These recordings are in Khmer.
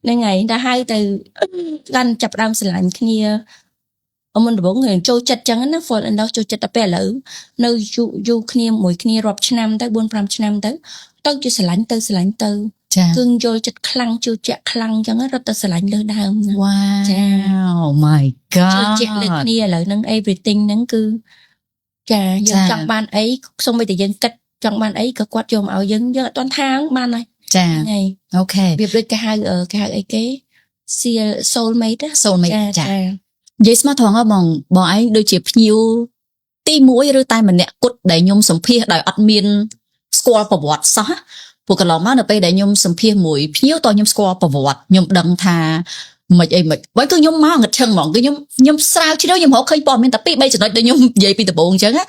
nên ngày đã hai từ gan chập đam sờ lạnh kia ông mình bốn người trôi chặt chẳng nó phơi lên đó trôi chặt tập bè lử nơi du kia mỗi kia rập năm tới 4-5 năm tới tới cho sờ lạnh từ cưng trôi chặt khăng chưa chặt khăng chẳng nó rất ta sờ lạnh lên đau wow my god trôi chặt lên kia lại nâng everything nâng cứ dân trong ban ấy xong bây giờ dân cách trong ban ấy có quát chôm ảo dân toàn tháng ban này này ok việc đôi cái hai ấy cái soulmate vậy mà thằng á bọn ấy đôi chỉ nhiều ti mũi rồi tai mình nè cút để nhung sầm phia đòi admin score của bọt saoพวกกะหล่อมาเนอะไปได้ยมสัมเพียหมวยพิ้วตอนยมสกอร์ประวัติยมดังทาไม่ไอ้ไม่ไว้ก็ยมมาเงิดเชิงหมองก็ยมสาวที่เรายมหัวเคยปอมเป็นแต่ปีใบจะน้อยแต่ยมใหญ่ปีแต่โบงจังอะ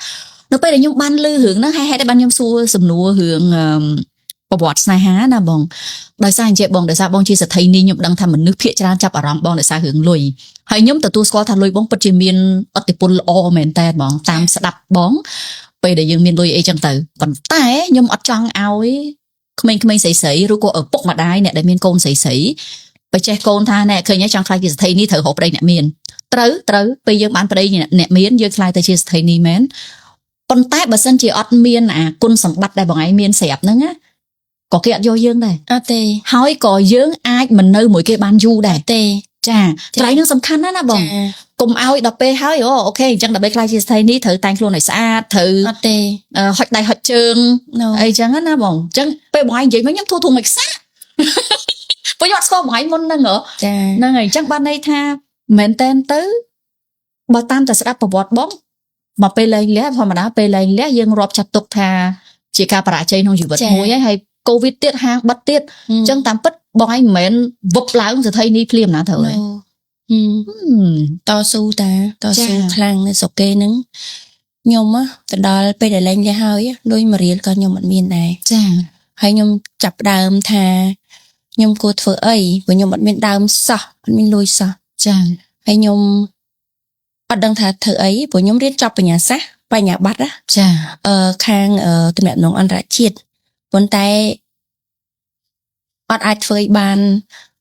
เนอะไปได้ยมบ้านลือหึงนะให้ได้บ้านยมซัวสำนัวหึงประวัติสายหานะบองโดยสายเจ็บบองโดยสายบองชีสไทยนี่ยมดังทำเหมือนนึกเพี้ยจานจับอารมณ์บองโดยสายหึงลุยให้ยมแต่ตัวสกอร์ทำลุยบองปัจจุบันอติปุลอเหมือนแต่บองตามสดับบองไปได้ยังมีลุยไอ้จังเต๋อปันแต่ยมอัดจังเอาไม่ใส่รู้ก็ปกมาได้เนี่ยได้เมียนโกนใส่ไปแจกโกนท่าเนี่ยเคยเนี่ยจังใครจีสไทยนี่เถอะหอบได้เนี่ยเมียนเต๋อไปยังบ้านไปเนี่ยเมียนยังใครแต่จีสไทยนี่แม้นปนแต่บัดซันจีอดเมียนกุนสมบัติได้บอกไอ้เมียนเสียบนั่งก็เกี่ยโยยังได้หอยก็ยังไอ้มันเนื้อหมวยเกี่ยบ้านยูได้จ้าไรนึงสำคัญนะบอกกลุ่มเอาดับเป้ให้โอเคจังดับเป้ใครจีสไทยนี่เถอะแต่งโคลนไหนสะอาดเถอะหอยใดหอยเชิงไอ้จังนะบอกจังไปบอกไอ้ยังไม่ยังทุ่งอีกซะประโยชน์ก็หมายมันนั่งเหรอนั่งไงจังบ้านในท่าเหม็นเต้นตื้อบอตามแต่สลับประวัติบ้องมาไปเลยแล้วพอมาได้ไปเลยแล้วยังรอบจัดตกท่าจีกาประหลาดใจน้องอยู่บัดมวยให้โควิดเตี้ยห้างบัดเตี้ยจังตามปั๊ดบอกไอ้เหม็นวบล้างจะไทยนี่เพลียมนะเถอะเลยต่อสู้ครั้งในสกเกนึงยมแต่ดอลไปได้แรงยาเฮาโดยมาเรียนก็ยมมันมีได้ให้ยมจับดามทายมกูเถอะวันยมมันมีดามซะมันมีลุยซะให้ยมอัดดังทาเถอะวันยมเรียนจับไปหยาซะไปหยาบัดข้างตำแหน่งน้องอันระชิดบนใต้อัดไอเฟยบาน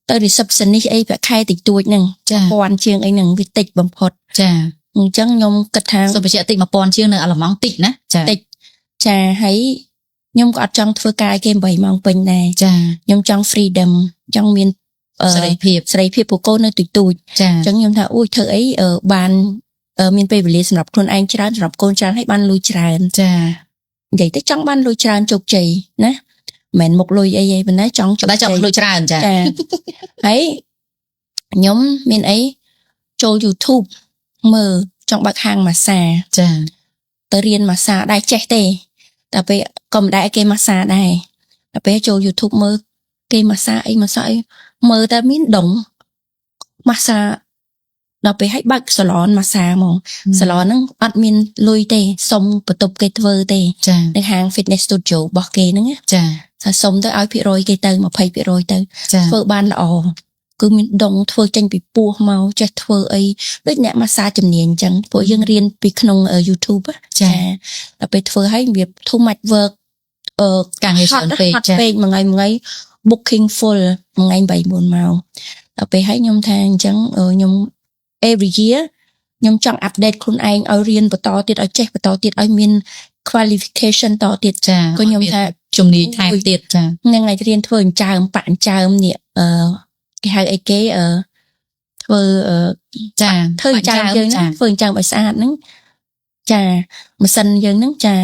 ตอนรีเซพชันนี่ไอ้แบบใครติดตัวหนึ่งปอนเชียงไอ้หนึ่งวิติดบำพดจังยมกระทางส่วนไปเชียติดมาปอนเชียงหนึ่งอะไรมองติดนะติดจะให้ยมก็อัดจังเฟอร์กายเกมใบมองเป็นได้ยมจังฟรีดัมจังมีนใส่เพียบผูกโก้ในติดตัวจังยมถ้าอุ้ยเธอไอ้บานมีนไปบริสำหรับคนไอ้จานสำหรับคนจานให้บานลุยจานใหญ่แต่จังบานลุยจานจุกใจนะเหม็นmột lùi ai bên đấy chọn lùi tràn ấy nhóm bên ấy cho YouTube mở trong bạc hàng massage tới riêng massage đại chạy tê tại vì cầm đại cái massage này tại vì cho YouTube mở cái massage mở ta miếng đồng massageเราไปให้บักสลอนมาซาหมองสลอนนั่งอัดมินลุยเตะส่งประตูเกตเวอร์เตะในห้างฟิตเนสสตูดิโอบอกเกนั่งถ้าส่งตัวเอาพี่โรยเกตเตอร์มาพายพี่โรยเตอร์เฟอร์บานละอ๋อคือมีดงเฟอร์จังปีปัวเมาจะเฟอร์ไอ้ด้วยเนี่ยมาซาจำเนียนจังพวกยังเรียนปีขนมยูทูบเราไปเฟอร์ให้แบบทูมัดเวิร์กการให้ส่วนเปย์มังไงbooking full มังไงใบบุญเมาเราไปให้ยมทางจังยมevery year ยมจังอัปเดตคุณเองเอาเรียนต่อติดเอาเช็คต่อติดเอามี qualification ต่อติดก็ยมทางจุ่มนี้ทายติดยังไงเรียนเฟิร์นจามป่านจามเนี่ยcái haiไอ้เก๋เธอจามเยอะนะเฟิร์นจามไปสะอาดนึงจ้ามาสันเยอะนึงจ้า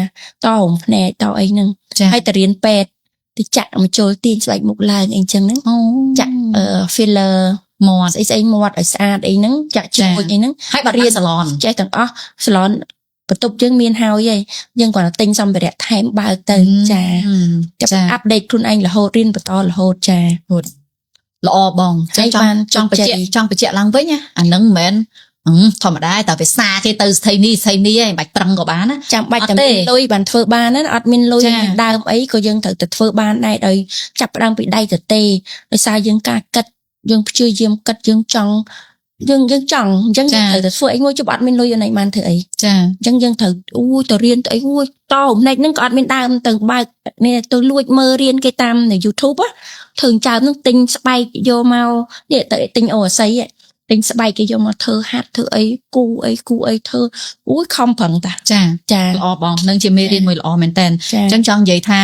ต่อผมแน่ต่อไอ้นึงให้แต่เรียนแปดที่จะมาโจลตีนใส่หมกลายเองจังนึงจะฟิลเลอร์หมอดไอ้หมอดไอ้สะอาดไอ้นึงจะช่วยไอ้นึงให้บัตรเรียนสลอนใจต่างสลอนประตูยังมีนเฮายัยยังกว่าติงซอมไปเด็ดไทม์บาร์เตอร์จ้าจะอัปเดตคุณเองละโหดเรียนประตูละโหดจ้าละอบองจ้องไปเจาะลังไว้เนี่ยอันนั้นเหม็นธรรมดาแต่ไปซาcái từ thầy ni ấy bạch trăng của bán á chẳng bạch chẳng tôi bàn phơi ban á admin lôi đau ấy có dân thử phơi ban này đời chập đang bị đay từ tê rồi sai dân ca cất dân chưa diêm cất dân trăng dân thử phơi ngôi cho admin lôi này man thử ấy dân thử ui tôi riêng ấy ui to hôm nay nó có admin đau từ ba này tôi lui mơ riêng cái tam này YouTube á thường chào nó tinh spike vô mau để tới tinh ổ xây ấy tinh spike vô mau thơ hát thơ ấy cu ấy thơ úi không phận ta ចា ចា ល្អបងនឹងជាមេរៀនមួយល្អមែនតើ ចា អញ្ចឹងចង់និយាយថា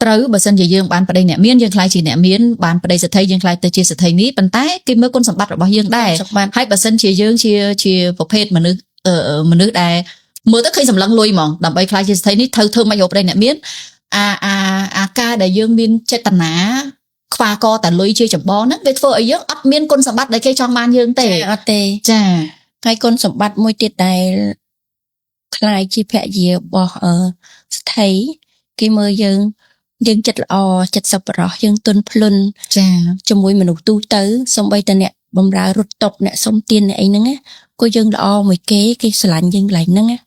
ត្រូវបើសិនជាយើងបានប្តីអ្នកមានយើងខ្លាយជាអ្នកមានបានប្តីសេដ្ឋីយើងខ្លាយទៅជាសេដ្ឋីនេះប៉ុន្តែគេមើលគុណសម្បត្តិរបស់យើងដែរ សម្បត្តិ ហើយបើសិនជាយើងជាប្រភេទមនុស្សដែលមើលទៅឃើញសម្លឹងលុយហ្មងដើម្បីខ្លាយជាសេដ្ឋីនេះធ្វើមិនយកប្តីអ្នកមានអាការដែលយើងមានចេតនាខ្វះកតែលុយជាចម្បងហ្នឹងវាធ្វើឲ្យយើងអត់មានគុណសម្បត្តិដែលគេចង់បានយើងទេ អត់ទេ ចា ហើយគុណសម្បត្តិមួយទៀតដែលខ្លាយជាភរិយារបស់ស្ថីគេមើលយើងចិត្តល្អចិត្តសប្បុរសយើងទុនភ្លុន ចា ជាមួយមនុស្សទូទៅសូម្បីតែអ្នកបំរើរត់តុកអ្នកសុំទានអ្នកអីហ្នឹងណាក៏យើងល្អមួយគេស្រឡាញ់យើងកន្លែងហ្នឹងណា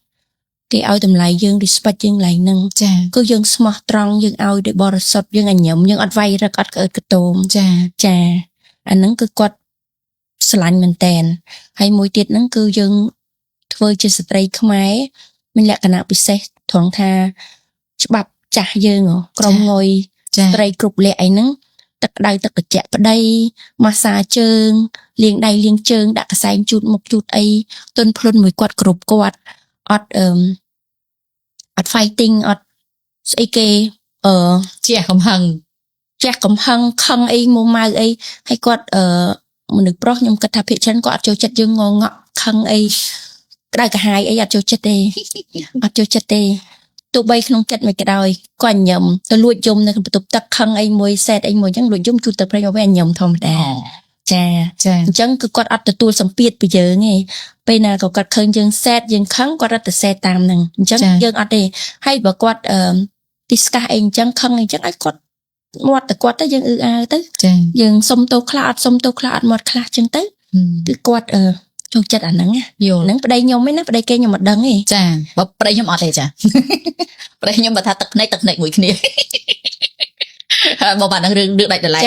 គេឲ្យតម្លៃយើង respect យើងកន្លែងហ្នឹង ចា គឺយើងស្មោះត្រង់យើងឲ្យដោយបរិសុទ្ធយើងអញ្ញឹមយើងអត់វាយរឹកអត់ក្អើតក្តោម ចា ចាអាហ្នឹងគឺគាត់ស្រឡាញ់មែនតែនហើយមួយទៀតហ្នឹងគឺយើងធ្វើជាស្ត្រីខ្មែរមានលក្ខណៈពិសេសត្រង់ថាច្បាប់ចាស់យើងក្រុមងុយ ចា ស្ត្រីគ្រប់លក្ខអីហ្នឹងទឹកក្តៅទឹកត្រជាក់ប្តីម៉ាស្សាជើងលាងដៃលាងជើងដាក់កសែងជូតមុខជូតអីទុនភ្លុនមួយគាត់គ្រប់គាត់អត់fighting អត់ស្អីគេជាកំហឹង ចេះកំហឹងខឹងអីមួម៉ៅអីហើយគាត់មនុស្សប្រុសខ្ញុំគិតថាភាគច្រើនគាត់អត់ចូលចិត្តយើងងងក់ខឹងអីក្តៅកាហាយអីអត់ចូលចិត្តទេ អត់ចូលចិត្តទេទោះបីក្នុងចិត្តមិនក៏ដោយគាត់ញឹមទៅលួចយំនៅបន្ទប់ទឹកខឹងអីមួយសេតអីមួយអញ្ចឹងលួចយំជូតទឹកប្រេងមកវិញញឹមធម្មតាចា ចា អញ្ចឹងគឺគាត់អត់ទទួលសម្ពាធពីយើងទេពេលណាក៏គាត់ឃើញយើងសេតយើងខឹងគាត់រត់ទៅសេតតាមហ្នឹងអញ្ចឹងយើងអត់ទេហើយបើគាត់ទីស្កាសអីអញ្ចឹងខឹងអីអញ្ចឹងឲ្យគាត់មាត់ទៅគាត់ទៅយើងអើទៅ ចា យើងសុំទោសខ្លះអត់សុំទោសខ្លះអត់មាត់ខ្លះអញ្ចឹងទៅគឺគាត់ចូលចិត្តអាហ្នឹង យល់ ហ្នឹងប្តីខ្ញុំឯណាប្តីគេខ្ញុំមិនដឹងទេ ចាបើប្តីខ្ញុំអត់ទេចា ប្តីខ្ញុំបើថាទឹកភ្នែកមួយគ្នា មកបានរឿងដាច់ដライ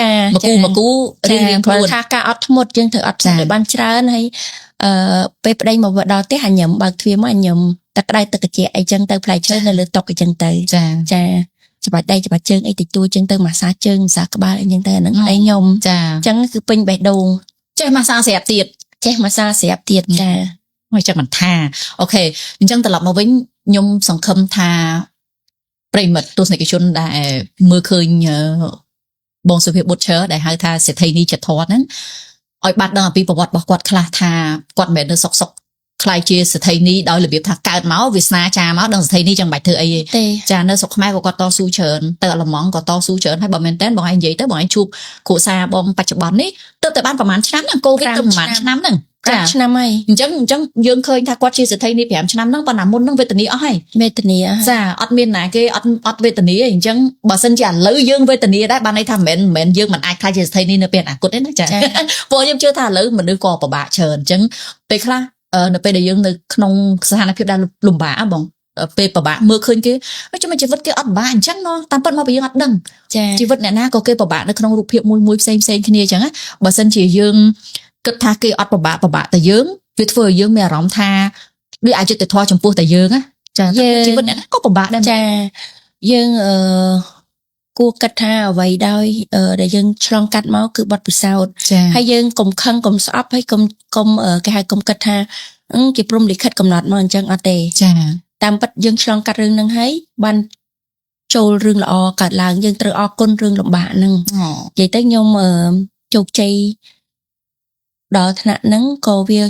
មកគូរៀងខ្លួន ថាការអត់ធ្មត់យើងត្រូវអត់ឲ្យបានច្រើនហើយពេលប្តីមកដល់ផ្ទះអញញឹមបើកទ្វារមកអញញឹមទឹកក្តៅទឹកត្រជាក់អីចឹងទៅផ្លែឈើនៅលើតុអីចឹងទៅ ចា ចាច្បាច់ដៃច្បាច់ជើងអីតិចតួចចឹងទៅម៉ាស្សាជើងម៉ាស្សាក្បាលអីចឹងទៅអាហ្នឹងប្តីខ្ញុំ ចា អញ្ចឹងគឺពេញបេះដូង ចេះម៉ាស្សាស្រាប់ទៀត ចេះម៉ាស្សាស្រាប់ទៀតចា មកចឹងមិនថាអូខេអញ្ចឹងត្រឡប់មកវិញខ្ញុំសង្ឃឹមថាប្រិមិត្តទស្សនិកជនដែលមើលឃើញបងសុភាបុត្រឈើដែលហៅថាសេដ្ឋីនីចិត្តធន់ហ្នឹងឲ្យបាត់ដឹងអំពីប្រវត្តិរបស់គាត់ខ្លះថាគាត់មិនមែននៅសុកខ្លាយជាសេដ្ឋីនីដោយរបៀបថាកើតមកវាសនាចាមកដឹងសេដ្ឋីនីចឹងមិនបាច់ធ្វើអីទេ ចានៅស្រុកខ្មែរក៏គាត់តស៊ូច្រើនទៅអាល្លឺម៉ង់ក៏តស៊ូច្រើនហើយបើមែនតើបងឯងនិយាយទៅបងឯងជួបគ្រួសារបងបច្ចុប្បន្ននេះទៅតែបានប្រហែលឆ្នាំហ្នឹងកូវីដទៅប្រហែលឆ្នាំហ្នឹង ចាឆ្នាំហើយ អញ្ចឹងយើងឃើញថាគាត់ជាសេដ្ឋីនី5ឆ្នាំហ្នឹងប៉ុន្តែមុនហ្នឹងវេទនាអស់ហើយ វេទនា ចាអត់មានណាគេអត់វេទនាអញ្ចឹងបើសិនជាឥឡូវយើងវេទនាដែរបានន័យថាមិនមែនយើងមិនអាចខ្លាចជាសេដ្ឋីនីនៅពេលអនាគតទេណាចាព្រោះខ្ញុំជឿថាឥឡូវមនុស្សក៏ពិបាកច្រើនអញ្ចឹងពេលខ្លះនៅពេលដែលយើងនៅក្នុងស្ថានភាពដែលលំបាកបងពេលពិបាកមើលឃើញគេចាំជីវិតគេអត់ពិបាកអញ្ចឹងតាមពិតមកពីយើងអត់ដឹង ចា ជីវិតអ្នកណាក៏គេពិបាកនៅក្នុងរូបភាពមួយផ្សេងគ្នាអញ្ចឹងណាបើសិនជាយើងគិតថាគេអត់ពិបាកតែយើងវាធ្វើឲ្យយើងមានអារម្មណ៍ថាដូចអយុត្តិធម៌ចំពោះតែយើងណាចាជីវិតអ្នកណាក៏ពិបាកដែរ ចាយើងគួរគិតថាអ្វីដោយដែលយើងឆ្លងកាត់មកគឺបទពិសោធន៍ ចា ហើយយើងកុំខឹងកុំស្អប់ហើយកុំគេហៅកុំគិតថាជាព្រំលិខិតកំណត់មកអញ្ចឹងអត់ទេ ចា តាមពិតយើងឆ្លងកាត់រឿងហ្នឹងហើយបានចូលរឿងល្អកើតឡើងយើងត្រូវអរគុណរឿងលំបាកហ្នឹងនិយាយទៅខ្ញុំជោគជ័យដល់ថ្នាក់ហ្នឹងក៏វា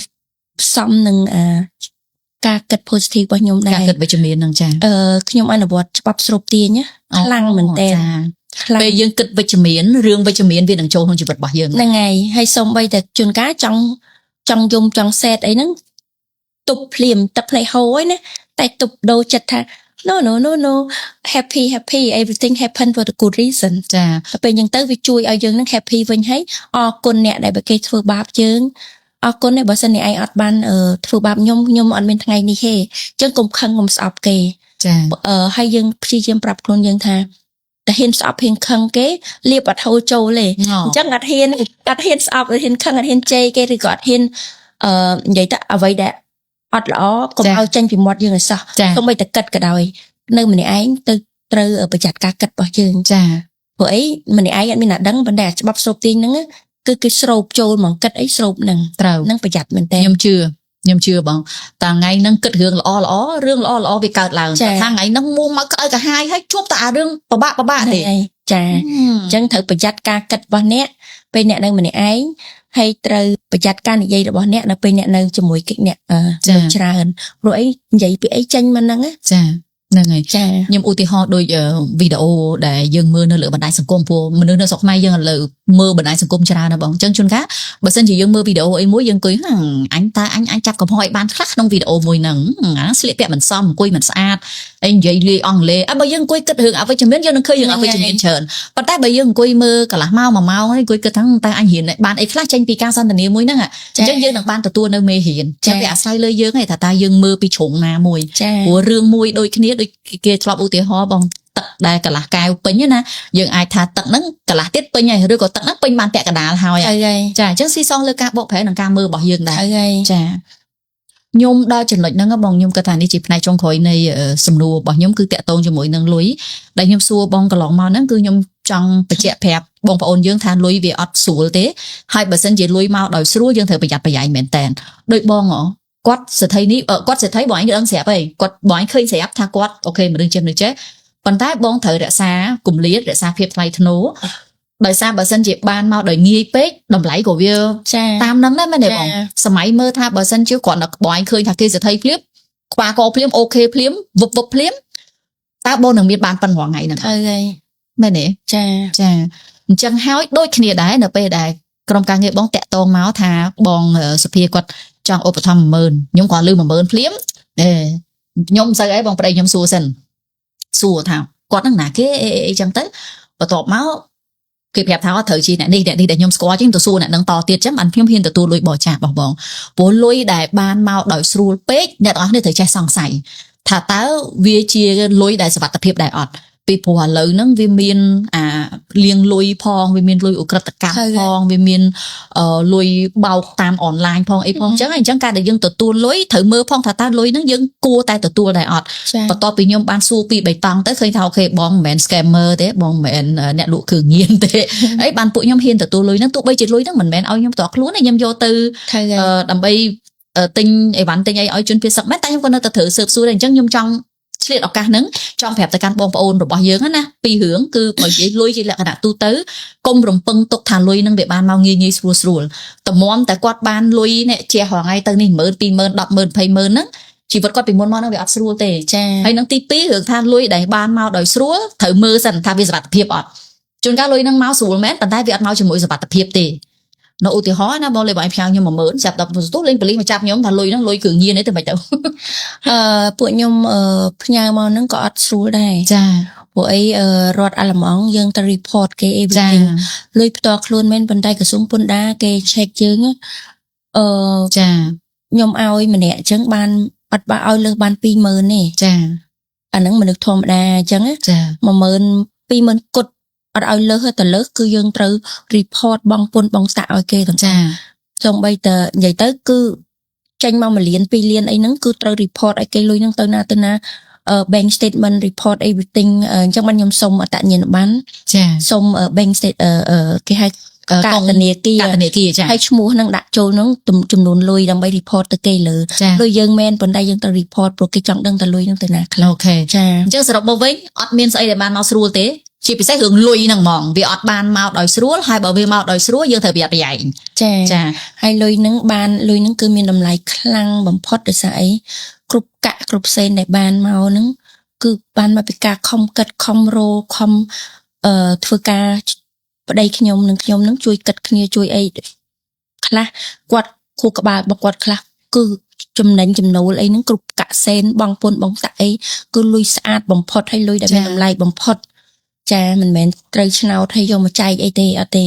ផ្សំនឹងការគិត positive របស់ខ្ញុំដែរ ការគិតវិជ្ជមានហ្នឹងចា ខ្ញុំអនុវត្តច្បាប់ស្រូបទាញណាខ្លាំងមែនតើខ្លាំង ពេលយើងគិតវិជ្ជមានរឿងវិជ្ជមានវានឹងចូលក្នុងជីវិតរបស់យើង ហ្នឹងហើយសូម្បីតែជួនកាលចង់យំចង់សេតអីហ្នឹងទប់ភ្លាមទឹកភ្នែកហូរហើយណាតែទប់ដូរចិត្តថា no happy everything happen for the good reason ចា ពេលអញ្ចឹងទៅវាជួយឲ្យយើងនឹង happy វិញហើយអរគុណអ្នកដែលគេធ្វើបាបយើងអរគុណដែរបើសិនអ្នកឯងអត់បានធ្វើបាបខ្ញុំអត់មានថ្ងៃនេះទេអញ្ចឹងកុំខឹងកុំស្អប់គេ ចា ហើយយើងព្យាយាមប្រាប់ខ្លួនយើងថាតែហ៊ានស្អប់ហ៊ានខឹងគេលៀបអត់ហូរចូលទេអញ្ចឹងអត់ហ៊ានស្អប់អត់ហ៊ានខឹងអត់ហ៊ានជេរគេឬក៏អត់ហ៊ាននិយាយទៅអ្វីដែលអត់ល្អកុំឲ្យចេញពីមាត់យើងឲ្យសោះសូម្បីតែគិតក៏ដោយនៅម្នាក់ឯងទៅត្រូវប្រយ័ត្នការគិតរបស់យើង ចា ព្រោះអីម្នាក់ឯងអត់មានអាដឹងប៉ុន្តែច្បាប់ស្រូបទាញហ្នឹងគឺគេស្រូបចូលមកគិតអីស្រូបហ្នឹង ត្រូវ ហ្នឹងប្រយ័ត្នមែនតើ ខ្ញុំជឿបងតាថ្ងៃហ្នឹងគិតរឿងល្អវាកើតឡើងតែថាថ្ងៃហ្នឹងមួមកក្តៅកាហាយហើយជួបតែអារឿងពិបាកទេ ចាអញ្ចឹងត្រូវប្រយ័ត្នការគិតរបស់អ្នកពេលអ្នកនៅម្នាក់ឯងហើយត្រូវប្រយ័ត្នការនិយាយរបស់អ្នកនៅពេលអ្នកនៅជាមួយកិច្ចអ្នកច្រើនព្រោះអីនិយាយពីអីចេញមកហ្នឹង ចាហ្នឹងហើយ ចា ខ្ញុំឧទាហរណ៍ដូចវីដេអូដែលយើងមើលនៅលើបណ្ដាញសង្គមព្រោះមនុស្សនៅស្រុកខ្មែរយើងឥឡូវមើលបណ្ដាញសង្គមច្រើនណាស់បងអញ្ចឹងជួនកាលបើសិនជាយើងមើលវីដេអូអីមួយយើងអង្គុយអញចាប់កំហុសឲ្យបានខ្លះក្នុងវីដេអូមួយហ្នឹងស្លៀកពាក់មិនសមអង្គុយមិនស្អាតអីនិយាយលាយអង់គ្លេសបើយើងអង្គុយគិតរឿងអវិជ្ជមានយើងនឹងឃើញរឿងអវិជ្ជមានច្រើនប៉ុន្តែបើយើងអង្គុយមើលកន្លះម៉ោង1ម៉ោងអង្គុយគិតថាតើអញរៀនបានអីខ្លះចេញពីការសន្ទនាមួយហ្នឹងអញ្ចឹងយើងនឹងបានទទួលនៅមេរៀនចាំវាអាស្រ័យលើយើងឯងថាតើយើងមើលពីជ្រុងណាមួយព្រោះរឿងមួយដូចគ្នាដូចគេធ្លាប់ឧទាហរណ៍បងទឹកដែលកន្លះកែវពេញណាយើងអាចថាទឹកហ្នឹងកន្លះទៀតពេញហើយឬក៏ទឹកហ្នឹងពេញបានពាក់កណ្ដាលហើយចាអញ្ចឹងស៊ីសងលើការបកប្រែនិងការមើលរបស់យើងដែរចាខ្ញុំដល់ចំណុចហ្នឹងបងខ្ញុំគិតថានេះជាផ្នែកចុងក្រោយនៃសំណួររបស់ខ្ញុំគឺតាក់ទងជាមួយនឹងលុយដែលខ្ញុំសួរបងកន្លងមកហ្នឹងគឺខ្ញុំចង់បញ្ជាក់ប្រាប់បងប្អូនយើងថាលុយវាអត់ស្រួលទេហើយបើសិនជាលុយមកដោយស្រួលយើងត្រូវប្រយ័ត្នប្រយែងមែនតើដូចបងគាត់សេដ្ឋីនេះគាត់សេដ្ឋីបងឯងដឹងស្រាប់ហីគាត់បងឯងឃើញស្រាប់ថាគាត់អូខេមនុស្សចេះប៉ុន្តែបងត្រូវរក្សាគម្លាតរក្សាភាពថ្លៃថ្នូរដោយសារបើសិនជាបានមកដោយងាយពេកតម្លៃក៏វាតាមហ្នឹងដែរមែនទេបងសម័យមើលថាបើសិនជាគាត់ដល់បងឯងឃើញថាគេសេដ្ឋីភ្លាមខ្វះកភ្លាមអូខេភ្លាមវឹបភ្លាមតើបងនឹងមានបានប៉ុណ្ណឹងថ្ងៃហ្នឹងហើយមែនទេចាអញ្ចឹងហើយដូចគ្នាដែរនៅពេលដែលក្រុមការងារបងតាក់ទងមកថាបងសុភាគាត់ចង់ឧបត្ថម្ភ 10000ខ្ញុំគាត់លឺ 10000ភ្លាមខ្ញុំមិនសូវអីបងប្តីខ្ញុំសួរសិនសួរថាគាត់ហ្នឹងណាគេអីចឹងទៅបន្ទាប់មកគេប្រាប់ថាត្រូវជាអ្នកនេះដែលខ្ញុំស្គាល់ជាងទៅសួរអ្នកនឹងតទៀតចឹងបានខ្ញុំហ៊ានទទួលលុយបោះចាស់របស់បងព្រោះលុយដែលបានមកដោយស្រួលពេកអ្នកទាំងអស់គ្នាត្រូវចេះសង្ស័យថាតើវាជាលុយដែលសុវត្ថិភាពដែរអត់ពីព្រោះឥឡូវហ្នឹងវាមានលៀងលុយផងវាមានលុយឧក្រិដ្ឋកម្មផងវាមានលុយបោកតាមអនឡាញផងអីផងអញ្ចឹងការដែលយើងទទួលលុយត្រូវមើលផងថាតើលុយហ្នឹងយើងគួរតែទទួលដែរអត់បន្ទាប់ពីខ្ញុំបានសួរពី3តង់ទៅឃើញថាអូខេបងមិនមែន scammer ទេបងមិនមែនអ្នកលក់គ្រឿងញៀនទេអីបានពួកខ្ញុំហ៊ានទទួលលុយហ្នឹងទោះបីជាលុយហ្នឹងមិនមែនឲ្យខ្ញុំផ្ទាល់ខ្លួនទេខ្ញុំយកទៅដើម្បីទិញអីវ៉ាន់ទិញអីឲ្យជនភៀសសឹកមែនតែខ្ញុំក៏នៅតែត្រូវស៊ើបសួរដែរអញ្ចឹងខ្ញុំចង់ឆ្លៀតឱកាសហ្នឹងចង់ប្រាប់ទៅកាន់បងប្អូនរបស់យើងណាពីររឿងគឺបើនិយាយលុយជាលក្ខណៈទូទៅកុំរំពឹងទុកថាលុយហ្នឹងវាបានមកងាយស្រួលតម្រាំតែគាត់បានលុយនេះជះរងថ្ងៃទៅនេះ 10000 20000 100000 20000ហ្នឹងជីវិតគាត់ពីមុនមកហ្នឹងវាអត់ស្រួលទេចាហើយនឹងទី2រឿងថាលុយដែលបានមកដោយស្រួលត្រូវមើលសិនថាវាសុវត្ថិភាពអត់ជួនកាលលុយហ្នឹងមកស្រួលមែនប៉ុន្តែវាអត់មកជាមួយសុវត្ថិភាពទេនៅឧទាហរណ៍ណាបងលេបឲ្យផ្ញើខ្ញុំ 10000ចាប់ដល់ទូលេងប៉ូលីសមកចាប់ខ្ញុំថាលុយហ្នឹងលុយគ្រឿងញៀនទេមិនទៅពួកខ្ញុំផ្ញើមកហ្នឹងក៏អត់ស្រួលដែរចាព្រោះអីរដ្ឋអាល្លឺម៉ង់យើងទៅ report គេ everything លុយផ្ទាល់ខ្លួនមែនប៉ុន្តែក្រសួងពន្ធដារគេ check យើងចាខ្ញុំឲ្យម្នាក់អញ្ចឹងបានអត់ឲ្យលើសបាន 20000 ទេចាអាហ្នឹងមនុស្សធម្មតាអញ្ចឹងចា 10000 20000គត់អត់ឲ្យលើសទៅលើសគឺយើងត្រូវ report បងពន្ធបងស្តាក់ឲ្យគេទាំងចាសូម្បីតែនិយាយទៅគឺចេញមក1លាន2លានអីហ្នឹងគឺត្រូវ report ឲ្យគេលុយហ្នឹងទៅណាbank statement report everything អញ្ចឹងបានខ្ញុំសុំអត្តញ្ញាណប័ណ្ណចាសុំ bank state គេហៅកាតនាគារចាហើយឈ្មោះហ្នឹងដាក់ចូលហ្នឹងចំនួនលុយដើម្បី report ទៅគេលើលុយយើងមែនប៉ុន្តែយើងត្រូវ report ព្រោះគេចង់ដឹងថាលុយហ្នឹងទៅណាខ្លះអូខេចាអញ្ចឹងសរុបមកវិញអត់មានស្អីដែលបានមកស្រួលទេជាពិសេសរឿងលុយហ្នឹងហ្មងវាអត់បានមកដោយស្រួលហើយបើវាមកដោយស្រួលយើងត្រូវប្រយ័ត្នប្រយែងចាហើយលុយហ្នឹងគឺមានតម្លៃខ្លាំងបំផុតដោយសារអីគ្រប់កាក់គ្រប់សេនដែលបានមកហ្នឹងគឺបានមកពីការខំកិតខំរោខំធ្វើការប្តីខ្ញុំនឹងខ្ញុំនឹងជួយកិតគ្នាជួយអីខ្លះគាត់ខួរក្បាលរបស់គាត់ខ្លះគឺចំណេញចំណូលអីហ្នឹងគ្រប់កាក់សេនបងពុនបងតាក់អីគឺលុយស្អាតបំផុតហើយលុយដែលមានតម្លៃបំផុតចាមិនមែនត្រូវឆ្នោតឲ្យយកមកចែកអីទេអត់ទេ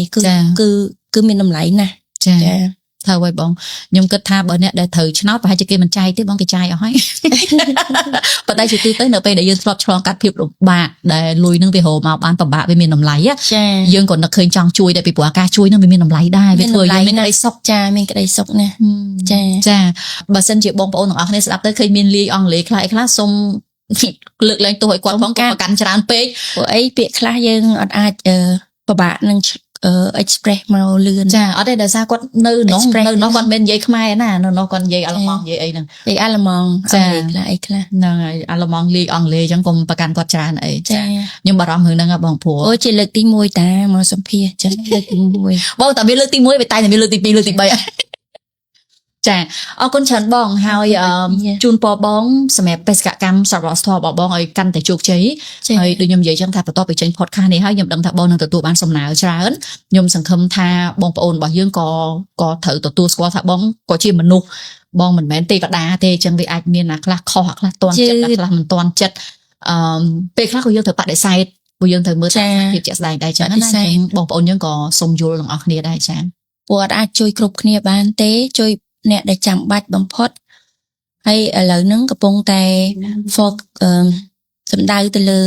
គឺមានតម្លៃណាស់ចាថាឲ្យបងខ្ញុំគិតថាបើអ្នកដែលត្រូវឆ្នោតប្រហែលជាគេមិនចែកទេបងគេចាយអស់ហើយប៉ុន្តែជាទូទៅនៅពេលដែលយើងធ្លាប់ឆ្លងកាត់ភាពលំបាកដែលលុយនឹងវារកមកបានពិបាកវាមានតម្លៃយើងក៏នឹកឃើញចង់ជួយដែរពីព្រោះការជួយនឹងវាមានតម្លៃដែរវាធ្វើយើងមានក្តីសុខចាមានក្តីសុខណាស់ចាបើសិនជាបងប្អូនទាំងអស់គ្នាស្ដាប់ទៅឃើញមានលាយអង់គ្លេសខ្លះសូម លើកលែងទោះឲ្យគាត់ផងក៏ប្រកាន់ច្រើនពេក ព្រោះអីពាក្យខ្លះយើងអត់អាចពិបាកនឹង express មកលឿន ចាអត់ទេដោយសារគាត់នៅនោះគាត់មិននិយាយខ្មែរណានៅនោះគាត់និយាយអាល្លឺម៉ង់និយាយអីហ្នឹងនិយាយអាល្លឺម៉ង់ចាខ្លះអីខ្លះ ហ្នឹងហើយអាល្លឺម៉ង់លេខអង់គ្លេសអញ្ចឹងកុំប្រកាន់គាត់ច្រើនអី ចា ខ្ញុំបារម្ភរឿងហ្នឹងបងព្រោះ អូជាលើកទី1តាមកសម្ភាសចឹងលើកទី1 បងតែមានលើកទី1វាតែមានលើកទី2លើកទី3 ចាអរគុណច្រើនបងហើយជូនពរបងសម្រាប់បេសកកម្មសប្បុរសធម៌របស់បងឲ្យកាន់តែជោគជ័យហើយដូចខ្ញុំនិយាយចឹងថាបន្ទាប់ពីចេញ podcast នេះហើយខ្ញុំដឹងថាបងនឹងទទួលបានសំណើច្រើនខ្ញុំសង្ឃឹមថាបងប្អូនរបស់យើងក៏ត្រូវទទួលស្គាល់ថាបងក៏ជាមនុស្សបងមិនមែនទេវតាទេអញ្ចឹងវាអាចមានអាខ្លះខុសអាខ្លះតន់ចិត្តអាខ្លះមិនតន់ចិត្តពេលខ្លះក៏យើងត្រូវបដិសេធព្រោះយើងត្រូវមើលថាភាពជាក់ស្ដែងដែរចឹងណាបងប្អូនយើងក៏សូមយល់ទាំងអស់គ្នាដែរចាព្រោះអាចជួយគ្រប់គ្នាបានទេជួយអ្នកដែលចាំបាច់បំផុតហើយឥឡូវហ្នឹងកំពុងតែ សំដៅទៅលើ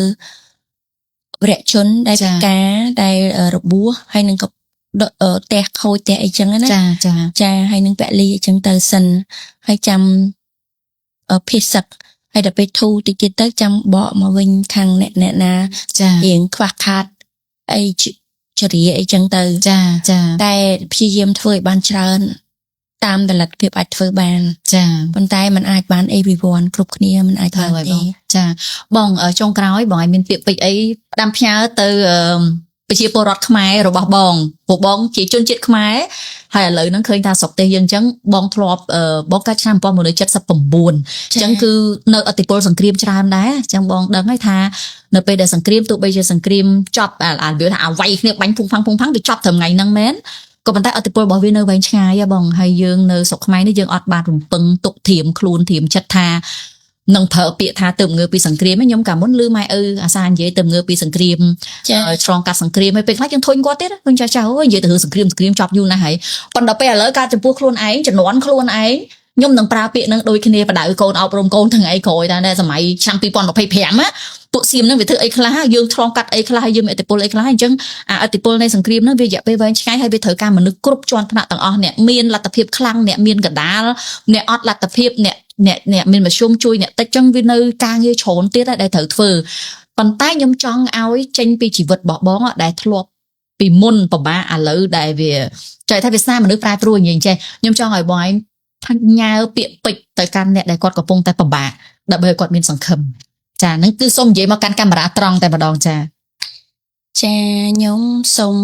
វរៈជនដែលពិការដែលរបួសហើយនឹងក៏ផ្ទះខូចផ្ទះអីចឹងណាចាហើយនឹងពលីអីចឹងទៅសិនហើយចាំភាសឹកហើយដល់ពេលធូរតិចទៀតទៅចាំបកមកវិញខាងអ្នកណារៀងខ្វះខាតអីចរិយាអីចឹងទៅចាតែព្យាយាមធ្វើឲ្យបានច្រើនតាមតលទ្ធភាពអាចធ្វើបានចាប៉ុន្តែมันអាចបាន everyone គ្រប់គ្នាมันអាចធ្វើឲ្យបងចាបងចុងក្រោយបងឲ្យមានពាក្យពេចន៍អីផ្ដាំផ្ញើទៅប្រជាពលរដ្ឋខ្មែររបស់បងពួកបងជាជនជាតិខ្មែរហើយឥឡូវហ្នឹងឃើញថាស្រុកទេសយើងអញ្ចឹងបងធ្លាប់បងកើតឆ្នាំ1979អញ្ចឹងគឺនៅឥទ្ធិពលសង្គ្រាមច្រើនដែរអញ្ចឹងបងដឹងហើយថានៅពេលដែលសង្គ្រាមទោះបីជាសង្គ្រាមចប់អាវាថាអាវាយគ្នាបាញ់ភុងផាំងទៅចប់ត្រឹមថ្ងៃហ្នឹងមែនក៏ប៉ុន្តែឥទ្ធិពលរបស់វានៅវែងឆ្ងាយបងហើយយើងនៅស្រុកខ្មែរនេះយើងអត់បានរំពឹងទុកធៀមខ្លួនធៀមចិត្តថានឹងប្រើពាក្យថាទៅងើពីសង្គ្រាមខ្ញុំកាលមុនឮម៉ែអាសានិយាយទៅងើពីសង្គ្រាមឆ្លងកាត់សង្គ្រាមហើយពេលខ្លះយើងធុញគាត់ទៀតឃើញចាស់អើយនិយាយទៅរឿងសង្គ្រាមចប់យូរណាស់ហើយប៉ុន្តែពេលឥឡូវការចំពោះខ្លួនឯងជំនាន់ខ្លួនឯងខ្ញុំនឹងប្រើពាក្យនឹងដូចគ្នាបដៅកូនអប់រំកូនថ្ងៃក្រោយតែសម័យឆ្នាំ2025ណាពួកសៀមនឹងវាធ្វើអីខ្លះយើងឆ្លងកាត់អីខ្លះហើយយើងមានឥទ្ធិពលអីខ្លះអញ្ចឹងអាឥទ្ធិពលនៃសង្គ្រាមហ្នឹងវារយៈពេលវែងឆ្ងាយហើយវាត្រូវការមនុស្សគ្រប់ជាន់ថ្នាក់ទាំងអស់អ្នកមានលទ្ធភាពខ្លាំងអ្នកមានកណ្ដាលអ្នកអត់លទ្ធភាពអ្នកមានមធ្យមជួយអ្នកតិចចឹងវានៅការងារច្រើនទៀតដែលត្រូវធ្វើប៉ុន្តែខ្ញុំចង់ឲ្យចេញពីជីវិតរបស់បងដែលធ្លាប់ពីមុនពិបាកឥឡូវដែលវាចង់ថាវាស្នាមនុស្សប្រែប្រួលនិយាយចេះខ្ញុំចង់ឲ្យបងឯងថាញ៉ាវពាក្យពេចន៍ទៅកាន់អ្នកដែលគាត់កំពុងតែពិបាកដើម្បីឲ្យគាត់មានសង្ឃឹមចាហ្នឹងគឺសូមនិយាយមកកាន់កាមេរ៉ាត្រង់តែម្ដងចាខ្ញុំសូម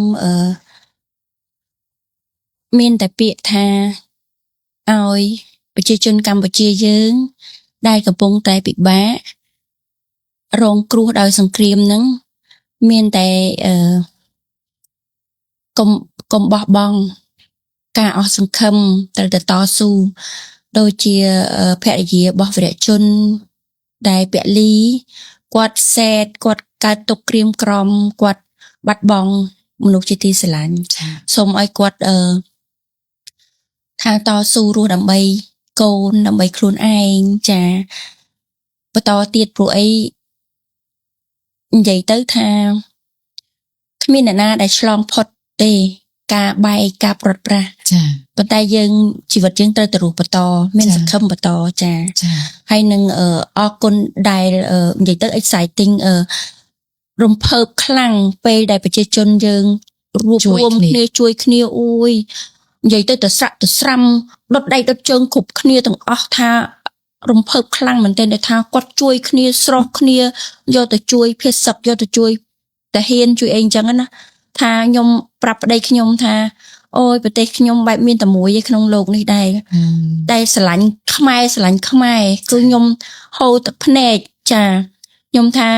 មានតែពាក្យថាឲ្យប្រជាជនកម្ពុជាយើងដែលកំពុងតែពិបាករងគ្រោះដោយសង្គ្រាមហ្នឹងមានតែកុំបោះបង់ការអស់សង្ឃឹមត្រូវតែតស៊ូដូចជាភរិយារបស់វរៈជនដែលពលីគាត់សេតគាត់កើតទុកក្រៀមក្រំគាត់បាត់បង់មនុស្សជាទីស្រឡាញ់សូមឲ្យគាត់ថាតស៊ូរស់ដើម្បីកូនដើម្បីខ្លួនឯងចាបន្តទៀតព្រោះអីនិយាយទៅថាគ្មានអ្នកណាដែលឆ្លងផុតទេការបែកការប្រត់ប្រាស់ចាប៉ុន្តែយើងជីវិតយើងត្រូវតែរស់បន្តមានសង្ឃឹមបន្តចាហើយនឹងអរគុណដែលនិយាយទៅ exciting រំភើបខ្លាំងពេលដែលប្រជាជនយើងរួបរวมគ្នាជួយគ្នាអួយនិយាយទៅស្រាក់ទៅស្រាំដុតដៃដុតជើងគ្រប់គ្នាទាំងអស់ថារំភើបខ្លាំងមែនទែនដែលថាគាត់ជួយគ្នាស្រស់គ្នាយកទៅជួយភាសឹកយកទៅជួយតាហ៊ានជួយអីអញ្ចឹងណាថាខ្ញុំប្រាប់ប្តីខ្ញុំថាអូយប្រទេសខ្ញុំបែបមានតែមួយឯក្នុងโลกនេះដែរតែស្រឡាញ់ខ្មែរគឺខ្ញុំហូរទឹកភ្នែកចាខ្ញុំថា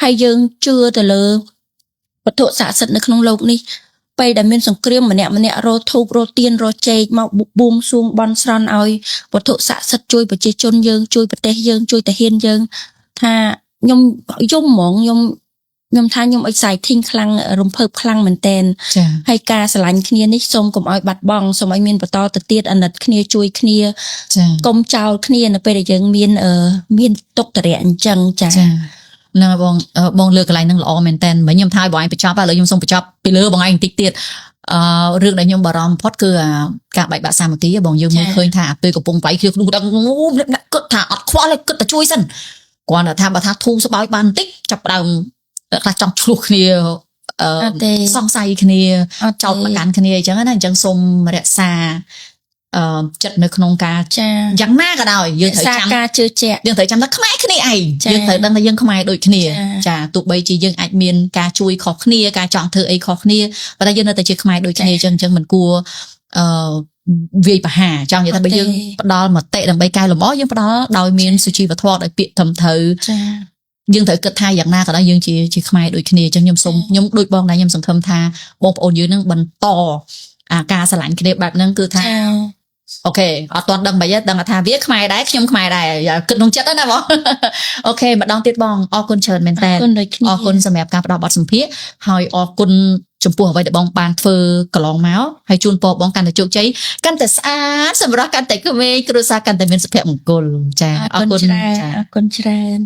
ហើយយើងជឿទៅលើវត្ថុស័ក្តិសិទ្ធិនៅក្នុងโลกនេះពេលដែលមានសង្គ្រាមម្នាក់រត់ធូបរត់ទៀនរត់ចេកមកបួងសួងបន់ស្រន់ឲ្យវត្ថុស័ក្តិសិទ្ធិជួយប្រជាជនយើងជួយប្រទេសយើងជួយតាហ៊ានយើងថាខ្ញុំយំហ្មងខ្ញុំថាខ្ញុំ exciting ខ្លាំងរំភើបខ្លាំងមែនតែនហើយការស្រឡាញ់គ្នានេះសូមកុំឲ្យបាត់បង់សូមឲ្យមានបន្តទៅទៀតអាណិតគ្នាជួយគ្នាកុំចោលគ្នានៅពេលដែលយើងមានទុក្ខតរៈអញ្ចឹងចាហ្នឹងបងលើកកន្លែងហ្នឹងល្អមែនតើមិនខ្ញុំថាឲ្យបងឯងបញ្ចប់ហើយឥឡូវខ្ញុំសូមបញ្ចប់ពីលើបងឯងបន្តិចទៀតរឿងដែលខ្ញុំបារម្ភបំផុតគឺការបែកបាក់សាមគ្គីបងយើងមើលឃើញថាពេលកំពុងវាយគ្នាក្នុងគាត់គិតថាអត់ខ្វល់ទេគិតតែជួយសិន គាត់ថាបើថាធូរស្បើយបានបន្តិចចាប់ដើមខ្លះចង់ឆ្លោះគ្នាសង្ស័យគ្នាចោទប្រកាន់គ្នាអញ្ចឹងណាអញ្ចឹងសូមរក្សាចិត្តនៅក្នុងការយ៉ាងណាក៏ដោយយើងត្រូវចាំការជឿជាក់យើងត្រូវចាំថាខ្មែរគ្នាឯងយើងត្រូវដឹងថាយើងខ្មែរដូចគ្នាចាទោះបីជាយើងអាចមានការជួយខុសគ្នាការចង់ធ្វើអីខុសគ្នាប៉ុន្តែយើងនៅតែជាខ្មែរដូចគ្នាអញ្ចឹងមិនគួរវាយប្រហារចង់និយាយថាបើយើងផ្ដល់មតិដើម្បីកែលម្អយើងផ្ដល់ដោយមានសុជីវធម៌ដោយពាក្យត្រឹមត្រូវយើងត្រូវគិតថាយ៉ាងណាក៏ដោយយើងជាខ្មែរដូចគ្នាអញ្ចឹងខ្ញុំដូចបងដែរខ្ញុំសង្ឃឹមថាបងប្អូនយើងនឹងបន្តការស្រឡាញ់គ្នាបែបហ្នឹងគឺថាអូខេអត់ទាន់ដឹងបើដឹងថាវាខ្មែរដែរខ្ញុំខ្មែរដែរគិតក្នុងចិត្តណាបងអូខេម្ដងទៀតបងអរគុណច្រើនមែនតើអរគុណសម្រាប់ការផ្ដល់បទសម្ភាសន៍ហើយអរគុណចំពោះអ្វីដែលបងបានធ្វើកន្លងមកហើយជូនពរបងកាន់តែជោគជ័យកាន់តែស្អាតសម្រាប់កាន់តែក្មេងគ្រួសារកាន់តែមានសុភមង្គលចាអរគុណអរគុណច្រើន